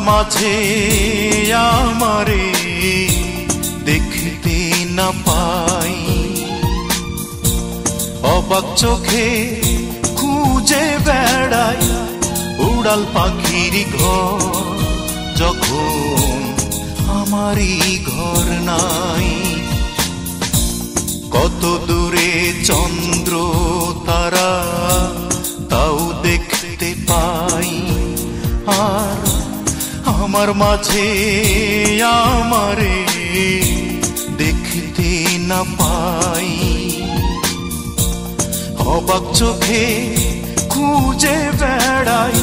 মাঝে আমারে দেখতে না পাই, অবাক চোখে খুঁজে বেড়াই উড়াল পাখির ঘর, যখন আমারই ঘর নাই। কত দূরে চন্দ্র তারা তাও দেখতে পাই, আর আমার মাঝে আমারে দেখতে না পাই। অবাক চোখে খুঁজে বেড়াই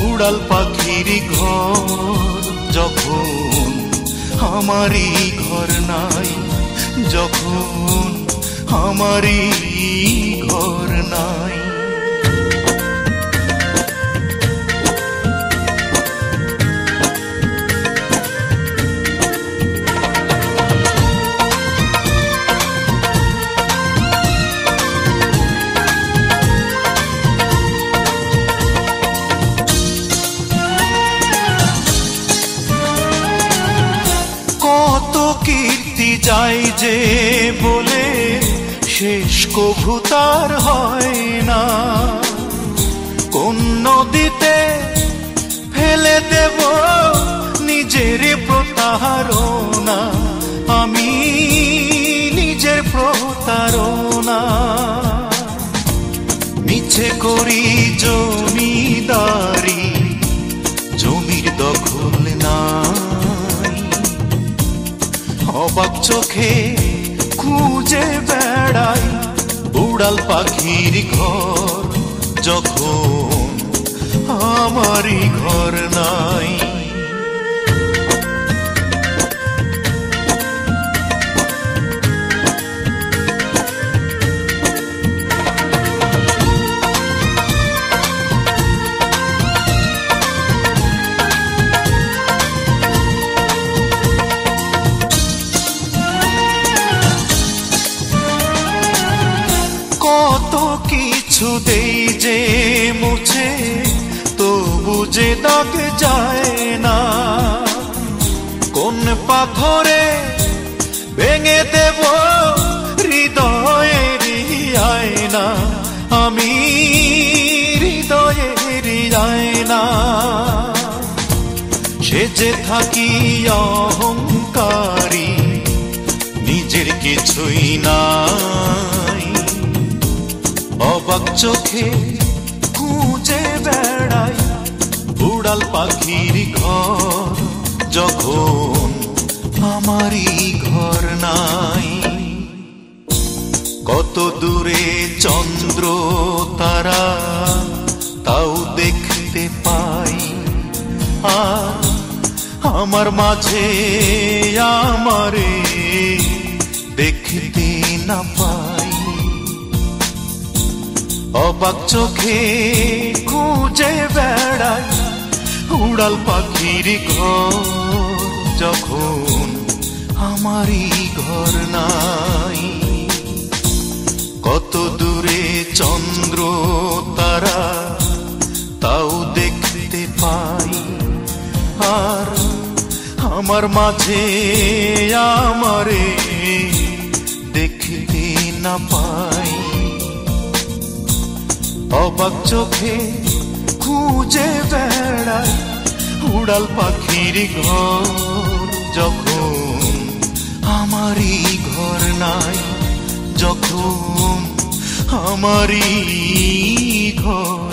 উড়াল পাখির ঘর, যখন আমারই ঘর নাই, যখন আমারই ঘর নাই। কত কীর্তি যাই যে বলে শেষ কভু তার হয় না, কোন নদীতে ফেলে দেব নিজের প্রতারণা, আমি নিজের প্রতারণা। মিছে করি জমিদারি, জমির দখল নাই, অবাক চোখে খুঁজে বেড়াই উড়াল পাখির ঘর, যখন আমারই ঘর নাই। কত কিছু দেই যে মুছে তবু যে দাগ যায় না, কোন পাথরে ভেঙে দেব হৃদয়ের আয়না, আমি হৃদয়ের আয়না। সেজে থাকি অহংকারী, নিজের কিছুই নাই, অবাক চোখে খুঁজে বেড়াই উড়াল পাখির ঘর, যখন আমারই ঘর নাই। কত দূরে চন্দ্র তারা তাও দেখতে পাই, আর আমার মাঝে আমারে দেখতে না পাই। অবাক চোখে খুঁজে বেড়াই উড়াল পাখির ঘর, যখন আমারই ঘর নাই। কত দূরে চন্দ্র তারা তাও দেখতে পাই, আর আমার মাঝে আমারে দেখতে না পাই। অবাক চোখে খুঁজে বেড়াই উড়াল পাখির ঘর, যখন আমারই ঘর নাই, যখন আমারই ঘর